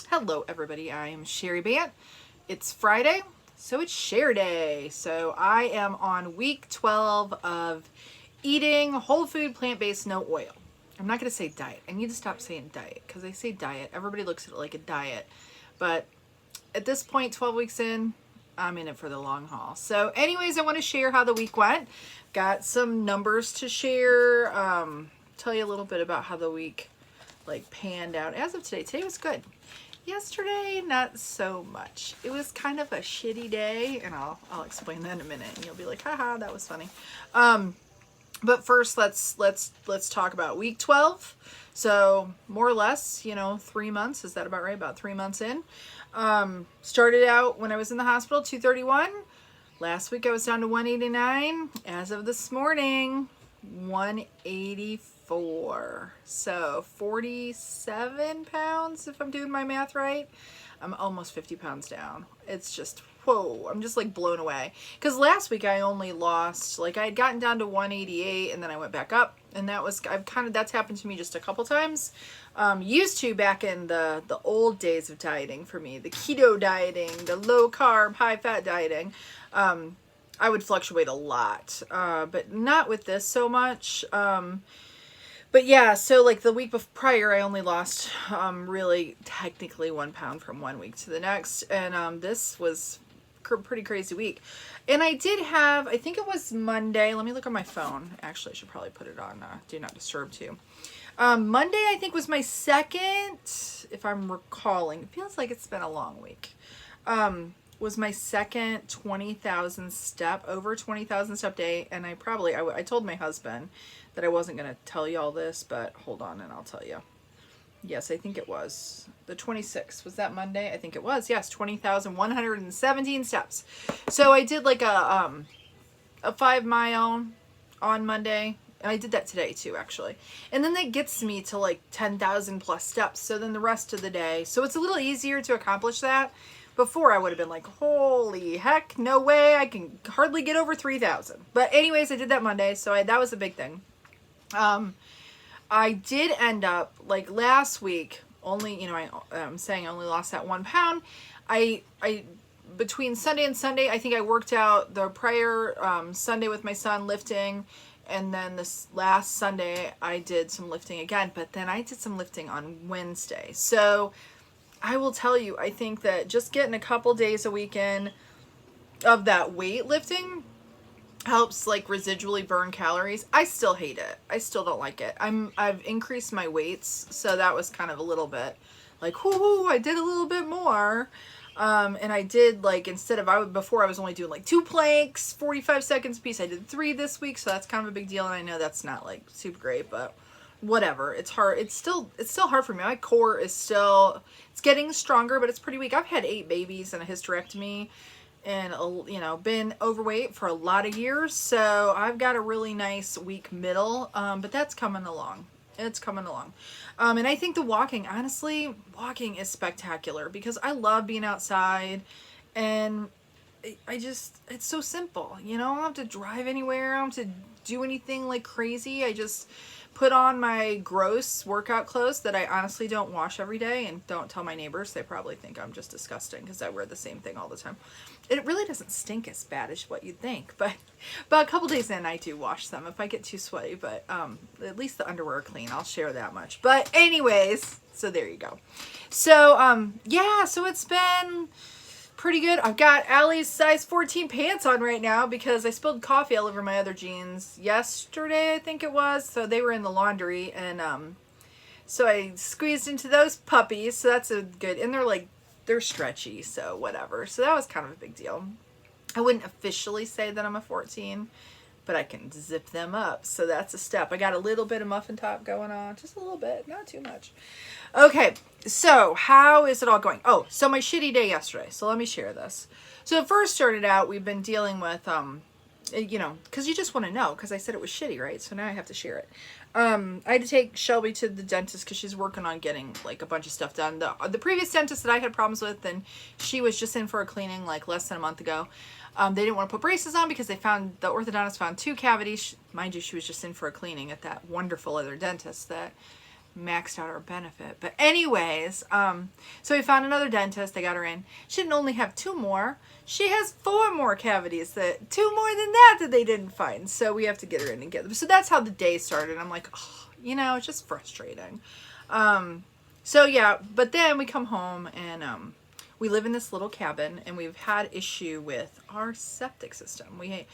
Hello everybody, I am Cheri Bant. It's Friday, so it's share day. So I am on week 12 of eating whole food, plant-based, no oil. I'm not going to say diet. I need to stop saying diet because I say diet. Everybody looks at it like a diet. But at this point, 12 weeks in, I'm in it for the long haul. So anyways, I want to share how the week went. Got some numbers to share. Tell you a little bit about how the week panned out. As of today was good. Yesterday, not so much. It was kind of a shitty day, and I'll explain that in a minute, and you'll be like, haha, that was funny. But first, let's talk about week 12. So more or less, 3 months. Is that about right? About 3 months in. Started out when I was in the hospital, 231. Last week I was down to 189. As of this morning, 184. So 47 pounds, if I'm doing my math right. I'm almost 50 pounds down. It's just, whoa, I'm just blown away. Because last week I only lost, I had gotten down to 188 and then I went back up. And that's happened to me just a couple times. Used to back in the old days of dieting for me, the keto dieting, the low carb, high fat dieting. I would fluctuate a lot, but not with this so much. But yeah, so the week prior, I only lost really technically 1 pound from 1 week to the next. And this was pretty crazy week. And I did have, I think it was Monday. Let me look on my phone. Actually, I should probably put it on Do Not Disturb too. Monday, I think, was my second, if I'm recalling. It feels like it's been a long week. Was my second 20,000 step, over 20,000 step day. And I told my husband that I wasn't going to tell you all this, but hold on and I'll tell you. Yes, I think it was the 26th. Was that Monday? I think it was. Yes, 20,117 steps. So I did a 5 mile on Monday. And I did that today too, actually. And then that gets me to 10,000 plus steps. So then the rest of the day. So it's a little easier to accomplish that. Before I would have been like, holy heck, no way. I can hardly get over 3,000. But anyways, I did that Monday. So that was a big thing. I did end up last week, only, I'm saying I only lost that 1 pound. I between Sunday and Sunday, I think I worked out the prior Sunday with my son lifting. And then this last Sunday, I did some lifting again. But then I did some lifting on Wednesday. So I will tell you, I think that just getting a couple days a week in of that weightlifting helps residually burn calories. I still hate it. I still don't like it. I've increased my weights, so that was kind of a little bit whoo, I did a little bit more. And I did instead of before I was only doing 2 planks, 45 seconds a piece. I did 3 this week, so that's kind of a big deal. And I know that's not super great, but whatever. It's hard. It's still hard for me. My core is still, it's getting stronger, but it's pretty weak. I've had 8 babies and a hysterectomy and, been overweight for a lot of years. So I've got a really nice weak middle. But that's coming along. It's coming along. And I think the walking, honestly, walking is spectacular because I love being outside and it's so simple. I don't have to drive anywhere. I don't have to do anything crazy. I just put on my gross workout clothes that I honestly don't wash every day, and don't tell my neighbors. They probably think I'm just disgusting because I wear the same thing all the time. It really doesn't stink as bad as what you'd think, but a couple days in I do wash them if I get too sweaty, but at least the underwear are clean. I'll share that much. But anyways, so there you go. So yeah, so it's been pretty good. I've got Allie's size 14 pants on right now because I spilled coffee all over my other jeans yesterday, I think it was. So they were in the laundry, and so I squeezed into those puppies. So that's a good, and they're stretchy, so whatever. So that was kind of a big deal. I wouldn't officially say that I'm a 14, but I can zip them up. So that's a step. I got a little bit of muffin top going on, just a little bit, not too much. Okay, so how is it all going? Oh, so my shitty day yesterday. So let me share this. So it first started out, we've been dealing with, because you just want to know, because I said it was shitty, right? So now I have to share it. I had to take Shelby to the dentist because she's working on getting a bunch of stuff done. The previous dentist that I had problems with, and she was just in for a cleaning less than a month ago. They didn't want to put braces on because the orthodontist found 2 cavities. Mind you, she was just in for a cleaning at that wonderful other dentist that maxed out our benefit. But anyways, so we found another dentist. They got her in. She didn't only have 2 more. She has 4 more cavities, 2 more than that they didn't find. So we have to get her in and get them. So that's how the day started. I'm like, oh, you know, it's just frustrating. So yeah, but then we come home and we live in this little cabin, and we've had issue with our septic system. We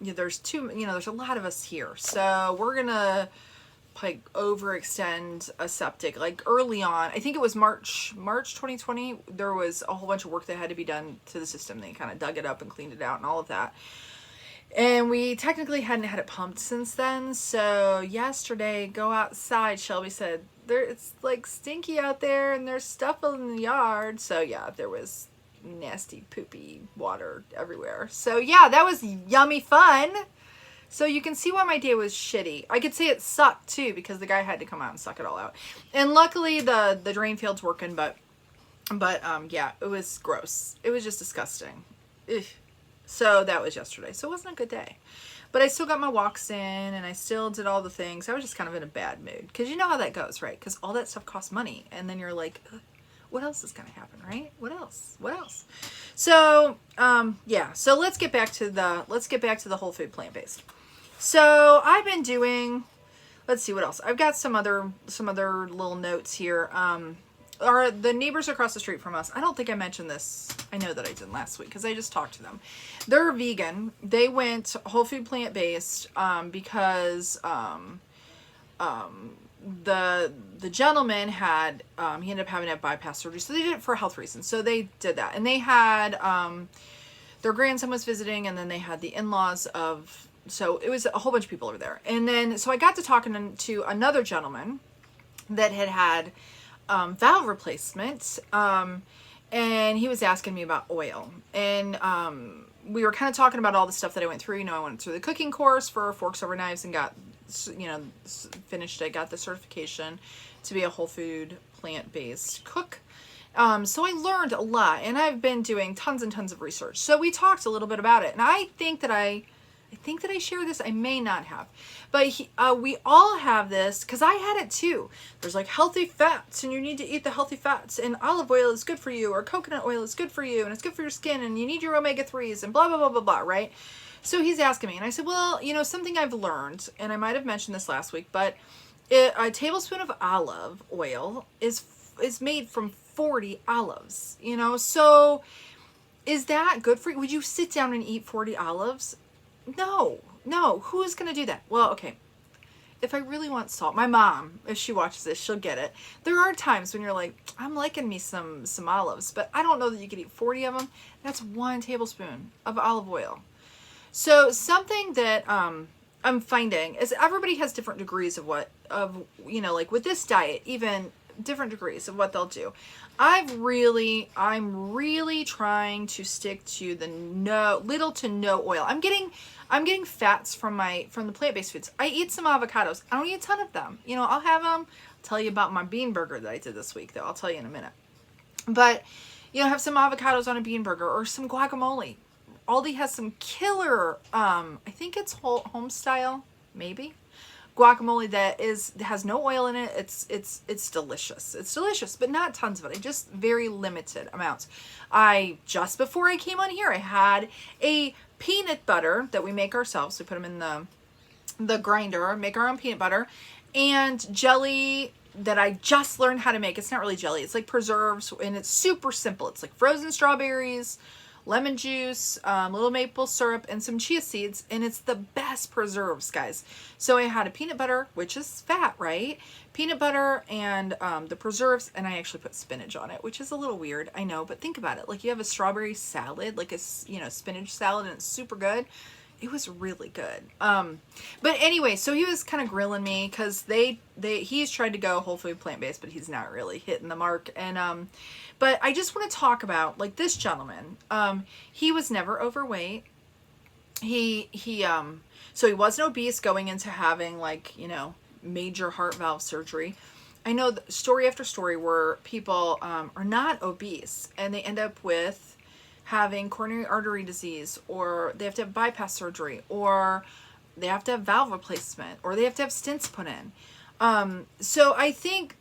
there's there's a lot of us here, so we're gonna like overextend a septic. Like early on, I think it was March 2020, there was a whole bunch of work that had to be done to the system. They kind of dug it up and cleaned it out and all of that. And we technically hadn't had it pumped since then. So yesterday, go outside, Shelby said, it's like stinky out there and there's stuff in the yard. So yeah, there was nasty poopy water everywhere. So yeah, that was yummy fun. So you can see why my day was shitty. I could say it sucked too, because the guy had to come out and suck it all out. And luckily the drain field's working, but yeah, it was gross. It was just disgusting. Ugh. So that was yesterday. So it wasn't a good day. But I still got my walks in, and I still did all the things. I was just kind of in a bad mood. Because you know how that goes, right? Because all that stuff costs money. And then you're like, what else is going to happen, right? What else? So, yeah. So let's get back to the whole food plant-based. So I've been doing, let's see what else. I've got some other little notes here. The neighbors across the street from us, I don't think I mentioned this. I know that I did last week because I just talked to them. They're vegan. They went whole food plant-based because the gentleman had he ended up having to have bypass surgery, so they did it for health reasons. So they did that, and they had their grandson was visiting, and then they had the in-laws of, so it was a whole bunch of people over there. And then so I got to talking to another gentleman that had valve replacement, and he was asking me about oil, and we were kind of talking about all the stuff that I went through. You know, I went through the cooking course for forks over knives and got, finished it, got the certification to be a whole food plant-based cook. So I learned a lot, and I've been doing tons and tons of research. So we talked a little bit about it, and I think that I shared this. I may not have, but we all have this, because I had it too. There's like healthy fats, and you need to eat the healthy fats, and olive oil is good for you, or coconut oil is good for you, and it's good for your skin, and you need your omega-3s, and blah, blah, blah, blah, blah, right? So he's asking me, and I said, well, something I've learned, and I might have mentioned this last week, but a tablespoon of olive oil is made from 40 olives, so is that good for you? Would you sit down and eat 40 olives? No, who's going to do that? Well, okay, if I really want salt, my mom, if she watches this, she'll get it. There are times when you're like, I'm liking me some olives, but I don't know that you could eat 40 of them. That's 1 tablespoon of olive oil. So something that I'm finding is everybody has different degrees of like with this diet, even different degrees of what they'll do. I'm really trying to stick to the little to no oil. I'm getting fats from the plant-based foods. I eat some avocados. I don't eat a ton of them. I'll have them. I'll tell you about my bean burger that I did this week, though. I'll tell you in a minute. But, have some avocados on a bean burger, or some guacamole. Aldi has some killer, I think it's home style, maybe, guacamole that has no oil in it. It's delicious. It's delicious, but not tons of it. Just very limited amounts. Just before I came on here, I had a peanut butter that we make ourselves. We put them in the grinder, make our own peanut butter, and jelly that I just learned how to make. It's not really jelly. It's like preserves, and it's super simple. It's like frozen strawberries, lemon juice, little maple syrup, and some chia seeds, and it's the best preserves, guys. So I had a peanut butter, which is fat, right? Peanut butter and the preserves, and I actually put spinach on it, which is a little weird, I know, but think about it. Like, you have a strawberry salad, like a spinach salad, and it's super good. It was really good. But anyway, so he was kind of grilling me, because he's tried to go whole food plant-based, but he's not really hitting the mark. And but I just want to talk about, like, this gentleman. He was never overweight. So he wasn't obese going into having, like, major heart valve surgery. I know story after story where people are not obese, and they end up with having coronary artery disease, or they have to have bypass surgery, or they have to have valve replacement, or they have to have stents put in. So I think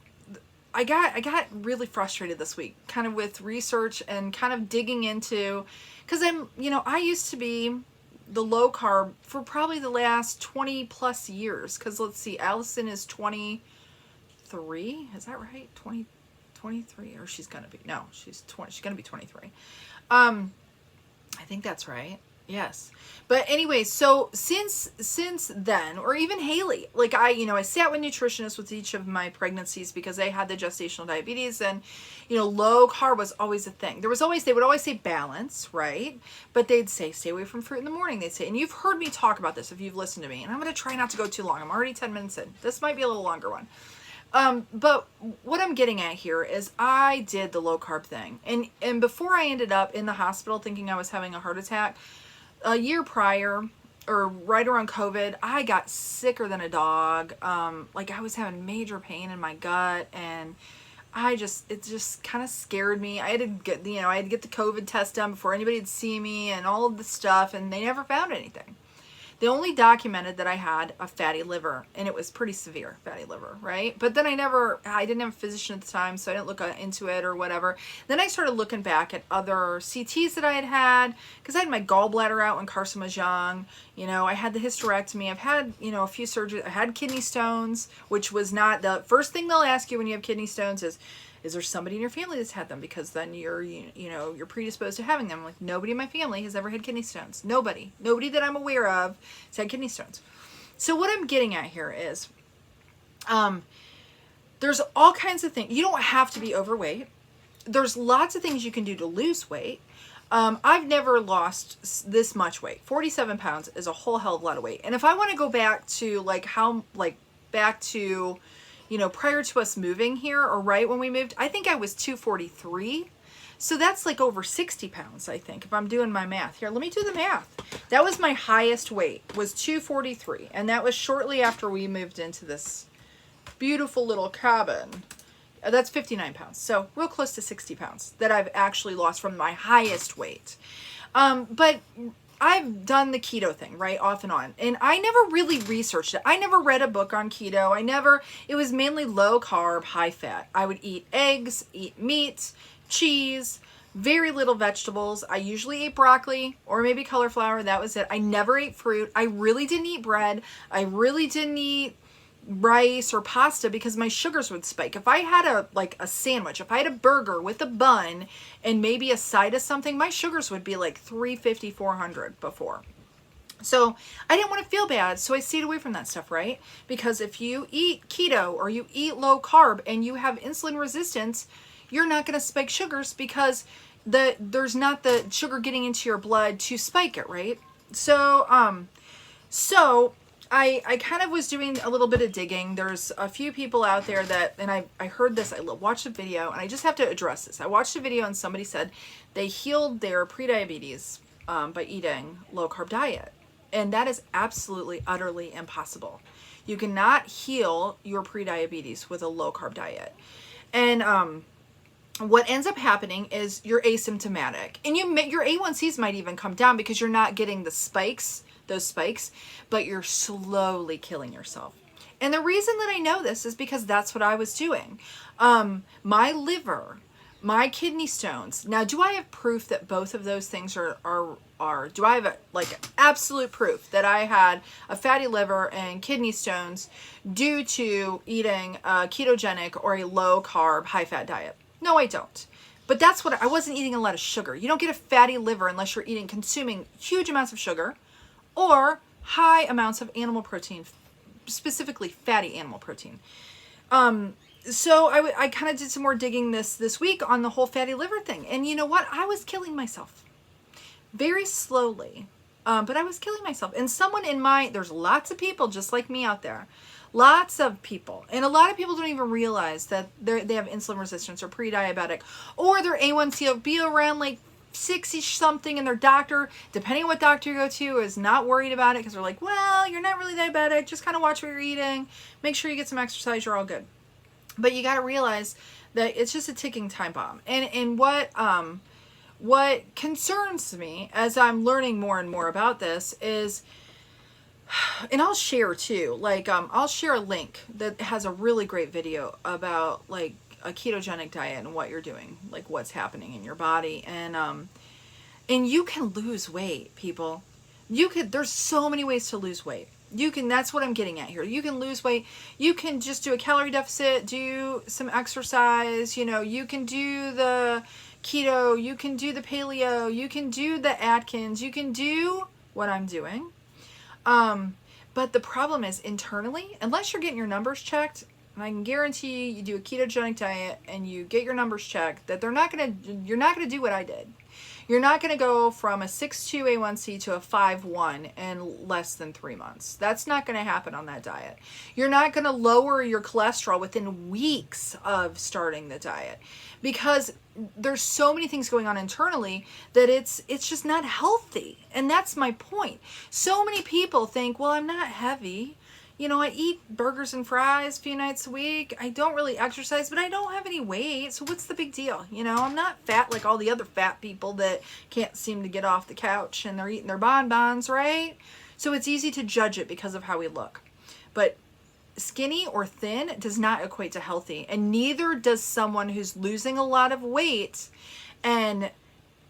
I got really frustrated this week, kind of with research and kind of digging into, because I used to be the low carb for probably the last 20 plus years. Because let's see, Allison is 23. Is that right? 23, or she's gonna be, no, she's 20. She's gonna be 23. I think that's right. Yes. But anyway, so since then, or even Haley, like I sat with nutritionists with each of my pregnancies because I had the gestational diabetes, and, low carb was always a thing. They would always say balance, right? But they'd say, stay away from fruit in the morning. They'd say, and you've heard me talk about this if you've listened to me, and I'm going to try not to go too long. I'm already 10 minutes in. This might be a little longer one. But what I'm getting at here is I did the low carb thing. And before I ended up in the hospital thinking I was having a heart attack, a year prior, or right around COVID, I got sicker than a dog. Like I was having major pain in my gut, and it just kind of scared me. I had to get the COVID test done before anybody would see me and all of the stuff, and they never found anything. They only documented that I had a fatty liver, and it was pretty severe fatty liver, right? But then I didn't have a physician at the time, so I didn't look into it or whatever. Then I started looking back at other CTs that I had, because I had my gallbladder out when Carson was young. I had the hysterectomy. I've had, a few surgeries. I had kidney stones, which was not the first thing they'll ask you when you have kidney stones is there somebody in your family that's had them? Because then you're predisposed to having them. Like, nobody in my family has ever had kidney stones. Nobody that I'm aware of has had kidney stones. So what I'm getting at here is, there's all kinds of things. You don't have to be overweight. There's lots of things you can do to lose weight. I've never lost this much weight. 47 pounds is a whole hell of a lot of weight. And if I want to go back to prior to us moving here, or right when we moved, I think I was 243. So that's like over 60 pounds, I think, if I'm doing my math. Here, let me do the math. That was my highest weight, was 243. And that was shortly after we moved into this beautiful little cabin. That's 59 pounds. So real close to 60 pounds that I've actually lost from my highest weight. But I've done the keto thing, right, off and on. And I never really researched it. I never read a book on keto. It was mainly low carb, high fat. I would eat eggs, eat meat, cheese, very little vegetables. I usually ate broccoli or maybe cauliflower. That was it. I never ate fruit. I really didn't eat bread. I really didn't eat rice or pasta because my sugars would spike. If I had a sandwich, if I had a burger with a bun and maybe a side of something, my sugars would be like 350, 400 before. So I didn't want to feel bad, so I stayed away from that stuff, right? Because if you eat keto or you eat low carb and you have insulin resistance, you're not going to spike sugars because there's not the sugar getting into your blood to spike it, right? So I kind of was doing a little bit of digging. There's a few people out there that, and I heard this, I watched a video, and I just have to address this. I watched a video and somebody said they healed their prediabetes by eating low carb diet. And that is absolutely, utterly impossible. You cannot heal your prediabetes with a low carb diet. And what ends up happening is you're asymptomatic. And your A1Cs might even come down because you're not getting those spikes, but you're slowly killing yourself. And the reason that I know this is because that's what I was doing. My liver, my kidney stones. Now, do I have proof that both of those things are do I have absolute proof that I had a fatty liver and kidney stones due to eating a ketogenic or a low carb, high fat diet? No, I don't. But that's what I wasn't eating a lot of sugar. You don't get a fatty liver unless you're consuming huge amounts of sugar or high amounts of animal protein, specifically fatty animal protein. So I kind of did some more digging this week on the whole fatty liver thing. And you know what? I was killing myself very slowly, but I was killing myself. And there's lots of people just like me out there. Lots of people. And a lot of people don't even realize that they have insulin resistance or pre-diabetic, or their A1C will be around like 60 something, and their doctor, depending on what doctor you go to, is not worried about it because they're like, well, you're not really diabetic. Just kind of watch what you're eating. Make sure you get some exercise. You're all good. But you got to realize that it's just a ticking time bomb. And what concerns me as I'm learning more and more about this is And I'll share too, like, I'll share a link that has a really great video about like a ketogenic diet and what you're doing, like what's happening in your body. And you can lose weight, people. There's so many ways to lose weight. That's what I'm getting at here. You can lose weight. You can just do a calorie deficit, do some exercise, you can do the keto, you can do the paleo, you can do the Atkins, you can do what I'm doing. But the problem is internally, unless you're getting your numbers checked, and I can guarantee you do a ketogenic diet and you get your numbers checked, that you're not going to do what I did. You're not going to go from a 6.2 A1C to a 5.1 in less than 3 months. That's not going to happen on that diet. You're not going to lower your cholesterol within weeks of starting the diet, because there's so many things going on internally that it's just not healthy. And that's my point. So many people think, well, I'm not heavy. I eat burgers and fries a few nights a week. I don't really exercise, but I don't have any weight. So what's the big deal? I'm not fat like all the other fat people that can't seem to get off the couch and they're eating their bonbons, right? So it's easy to judge it because of how we look. But skinny or thin does not equate to healthy. And neither does someone who's losing a lot of weight and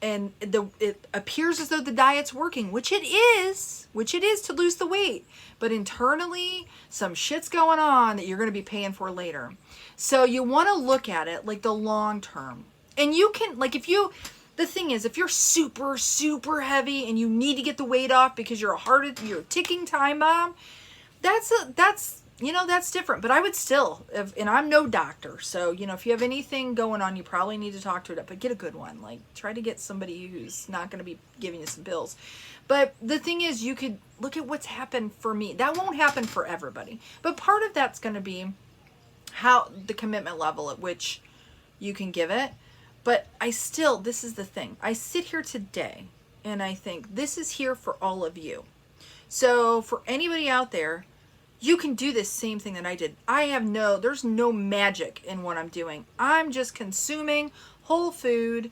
it appears as though the diet's working, which it is to lose the weight. But internally, some shit's going on that you're going to be paying for later. So you want to look at it like the long term. And you can, like, the thing is, if you're super, super heavy and you need to get the weight off because you're a ticking time bomb, that's different. But I would still, and I'm no doctor, so, if you have anything going on, you probably need to talk to it, but get a good one. Like, try to get somebody who's not going to be giving you some pills. But the thing is, you could look at what's happened for me. That won't happen for everybody. But part of that's going to be how the commitment level at which you can give it. But this is the thing. I sit here today and I think this is here for all of you. So for anybody out there, you can do this same thing that I did. There's no magic in what I'm doing. I'm just consuming whole foods,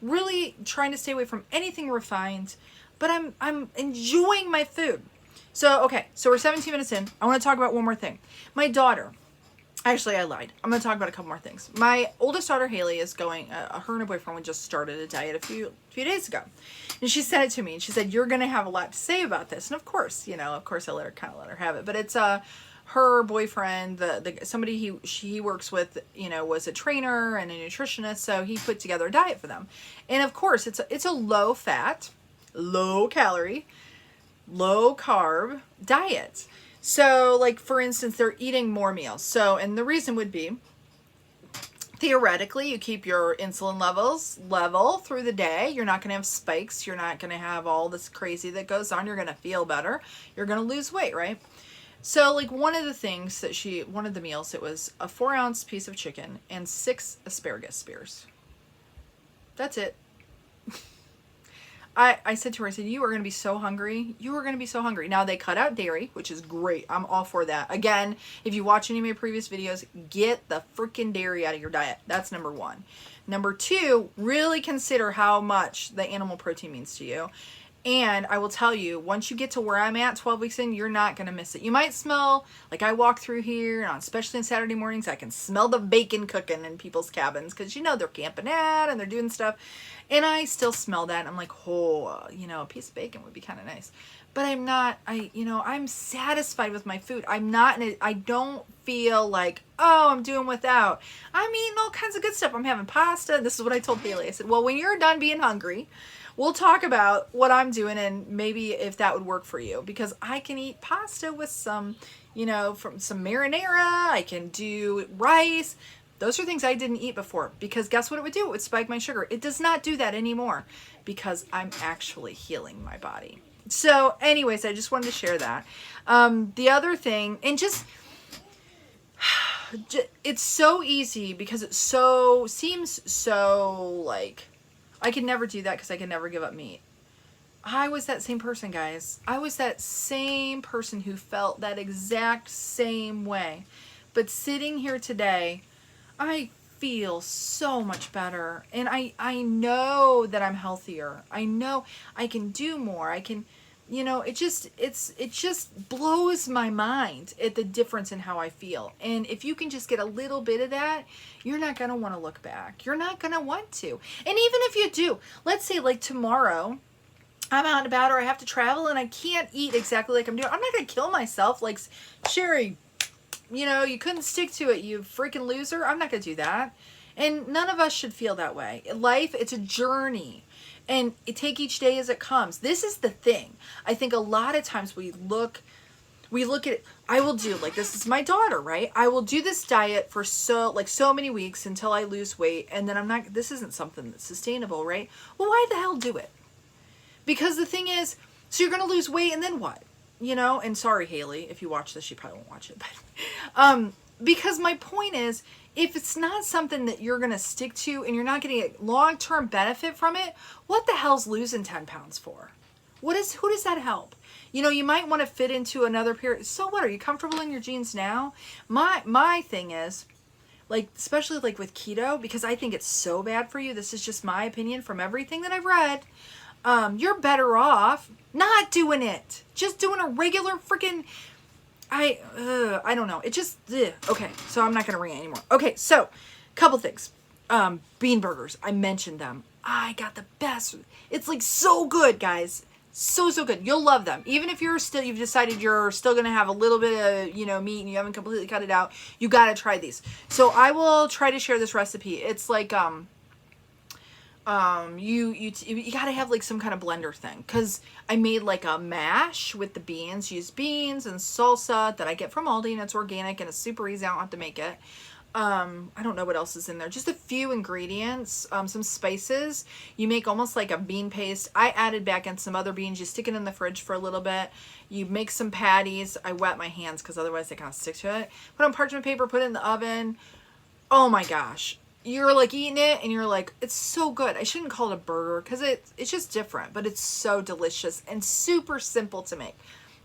really trying to stay away from anything refined, but I'm enjoying my food. So we're 17 minutes in. I want to talk about one more thing. My daughter, actually I lied. I'm going to talk about a couple more things. My oldest daughter, Haley, is going, her and her boyfriend just started a diet a few days ago. And she sent it to me and she said, you're going to have a lot to say about this. And of course, I let her have it, but it's, her boyfriend, somebody he works with, was a trainer and a nutritionist, so he put together a diet for them. And of course, it's a low fat, low calorie, low carb diet. So, like, for instance, they're eating more meals. So, and the reason would be, theoretically, you keep your insulin levels level through the day. You're not going to have spikes. You're not going to have all this crazy that goes on. You're going to feel better. You're going to lose weight, right? So, like, one of the meals, it was a 4-ounce piece of chicken and 6 asparagus spears. That's it. I said to her, you are going to be so hungry. You are going to be so hungry. Now, they cut out dairy, which is great. I'm all for that. Again, if you watch any of my previous videos, get the freaking dairy out of your diet. That's number 1. Number 2, really consider how much the animal protein means to you. And I will tell you, once you get to where I'm at 12 weeks in, you're not going to miss it. You might smell, like I walk through here, and especially on Saturday mornings, I can smell the bacon cooking in people's cabins because, they're camping out and they're doing stuff. And I still smell that. And I'm like, a piece of bacon would be kind of nice. But I'm not, I'm satisfied with my food. I don't feel like, I'm doing without. I'm eating all kinds of good stuff. I'm having pasta. This is what I told Haley. I said, well, when you're done being hungry, we'll talk about what I'm doing and maybe if that would work for you, because I can eat pasta with some, from some marinara. I can do rice. Those are things I didn't eat before, because guess what it would do? It would spike my sugar. It does not do that anymore because I'm actually healing my body. So anyways, I just wanted to share that. The other thing, and it's so easy because it seems so like, I could never do that because I could never give up meat. I was that same person, guys. I was that same person who felt that exact same way. But sitting here today, I feel so much better. And I know that I'm healthier. I know I can do more. you know, it just blows my mind at the difference in how I feel. And if you can just get a little bit of that, you're not going to want to look back. You're not going to want to. And even if you do, let's say like tomorrow, I'm out and about or I have to travel and I can't eat exactly like I'm doing. I'm not going to kill myself like, Cheri, you know, you couldn't stick to it, you freaking loser. I'm not going to do that. And none of us should feel that way. Life, it's a journey. And take each day as it comes. This is the thing. I think a lot of times we look at it. I will do, like, this is my daughter, right? I will do this diet for so many weeks until I lose weight. And then this isn't something that's sustainable, right? Well, why the hell do it? Because the thing is, so you're going to lose weight and then what? You know, and sorry, Haley, if you watch this, you probably won't watch it. But, because my point is, if it's not something that you're going to stick to and you're not going to get long-term benefit from it, what the hell's losing 10 pounds for? Who does that help? You know, you might want to fit into another period. So what? Are you comfortable in your jeans now? My thing is, like, especially like with keto, because I think it's so bad for you. This is just my opinion from everything that I've read. You're better off not doing it. Just doing a regular freaking... I don't know. It just, okay. So I'm not going to rant anymore. Okay. So couple things. Bean burgers. I mentioned them. I got the best. It's like so good, guys. So good. You'll love them. Even if you've decided you're still going to have a little bit of, you know, meat and you haven't completely cut it out, you got to try these. So I will try to share this recipe. It's like, you gotta have like some kind of blender thing, because I made like a mash with the beans, used beans and salsa that I get from Aldi, and it's organic and it's super easy. I don't have to make it. I don't know what else is in there. Just a few ingredients, some spices. You make almost like a bean paste. I added back in some other beans. You stick it in the fridge for a little bit. You make some patties. I wet my hands because otherwise they kind of stick to it. Put on parchment paper, put it in the oven. Oh my gosh. You're like eating it and you're like, it's so good. I shouldn't call it a burger because it's just different, but it's so delicious and super simple to make.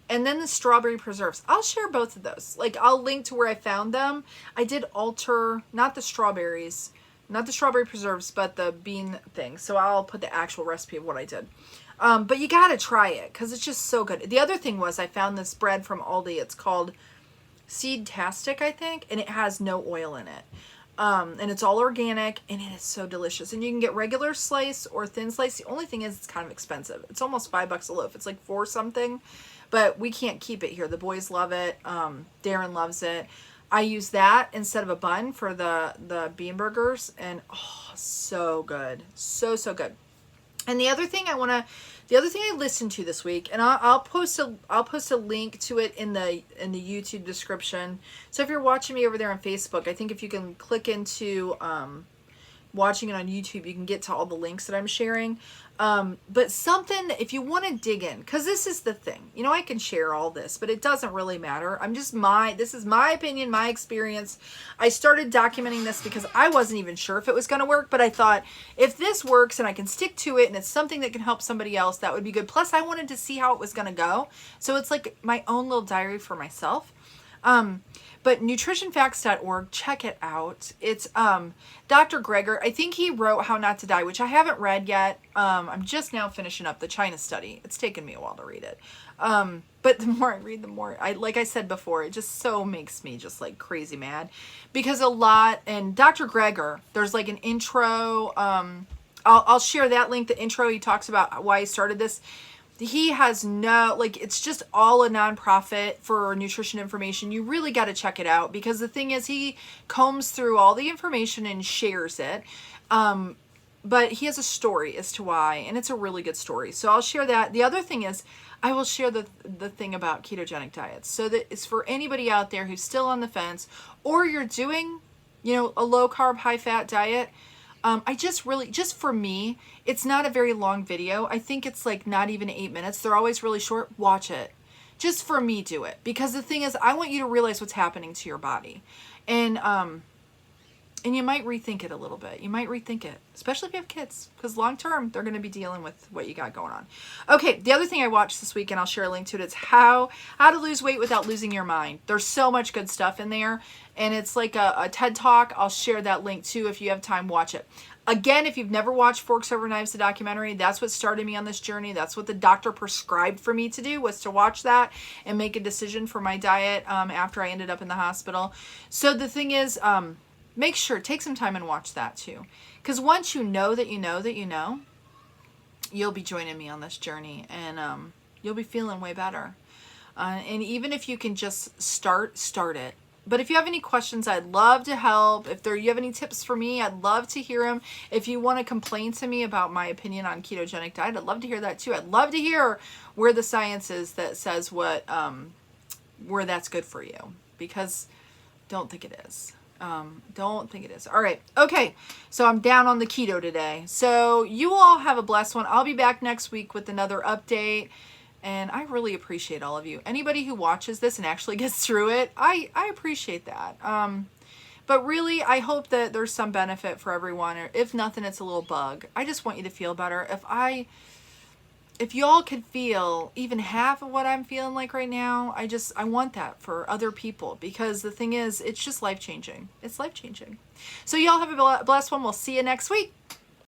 And then the strawberry preserves. I'll share both of those. Like, I'll link to where I found them. I did alter, not the strawberry preserves, but the bean thing. So I'll put the actual recipe of what I did. But you got to try it because it's just so good. The other thing was I found this bread from Aldi. It's called Seed-tastic, I think, and it has no oil in it. And it's all organic and it is so delicious. And you can get regular slice or thin slice. The only thing is it's kind of expensive. It's almost $5 a loaf. It's like $4 something, but we can't keep it here. The boys love it. Darren loves it. I use that instead of a bun for the bean burgers, and oh, so good. So good. And the other thing I listened to this week, and I'll post a link to it in the YouTube description. So if you're watching me over there on Facebook, I think if you can click into watching it on YouTube, you can get to all the links that I'm sharing. But something, if you want to dig in, because this is the thing, you know, I can share all this, but it doesn't really matter. This is my opinion, my experience. I started documenting this because I wasn't even sure if it was going to work, but I thought if this works and I can stick to it and it's something that can help somebody else, that would be good. Plus I wanted to see how it was going to go. So it's like my own little diary for myself. But nutritionfacts.org, check it out. It's Dr. Greger. I think he wrote How Not to Die, which I haven't read yet. I'm just now finishing up the China study. It's taken me a while to read it. But the more I read, the more like I said before, it just so makes me just like crazy mad, because and Dr. Greger, there's like an intro. I'll share that link, the intro. He talks about why he started this. He has it's just all a nonprofit for nutrition information. You really got to check it out, because the thing is, he combs through all the information and shares it. But he has a story as to why, and it's a really good story. So I'll share that. The other thing is, I will share the thing about ketogenic diets. So that it's for anybody out there who's still on the fence, or you're doing, a low carb, high fat diet. Just for me, it's not a very long video. I think it's like not even 8 minutes. They're always really short. Watch it. Just for me, do it. Because the thing is, I want you to realize what's happening to your body. And you might rethink it a little bit. You might rethink it, especially if you have kids, because long term, they're going to be dealing with what you got going on. Okay, the other thing I watched this week, and I'll share a link to it, it's how to lose weight without losing your mind. There's so much good stuff in there. and it's like a TED Talk. I'll share that link too. If you have time, watch it. Again, if you've never watched Forks Over Knives, the documentary, that's what started me on this journey. That's what the doctor prescribed for me to do, was to watch that and make a decision for my diet after I ended up in the hospital. So the thing is, make sure, take some time and watch that too. Because once you know that you know that you know, you'll be joining me on this journey, and you'll be feeling way better. And even if you can just start it. But if you have any questions, I'd love to help. If you have any tips for me, I'd love to hear them. If you want to complain to me about my opinion on ketogenic diet, I'd love to hear that too. I'd love to hear where the science is that says what, where that's good for you, because don't think it is. Don't think it is. All right. Okay. So I'm down on the keto today. So you all have a blessed one. I'll be back next week with another update. And I really appreciate all of you. Anybody who watches this and actually gets through it, I appreciate that. But really, I hope that there's some benefit for everyone. Or if nothing, it's a little bug. I just want you to feel better. If y'all could feel even half of what I'm feeling like right now, I want that for other people, because the thing is, it's just life-changing. It's life-changing. So y'all have a blessed one. We'll see you next week.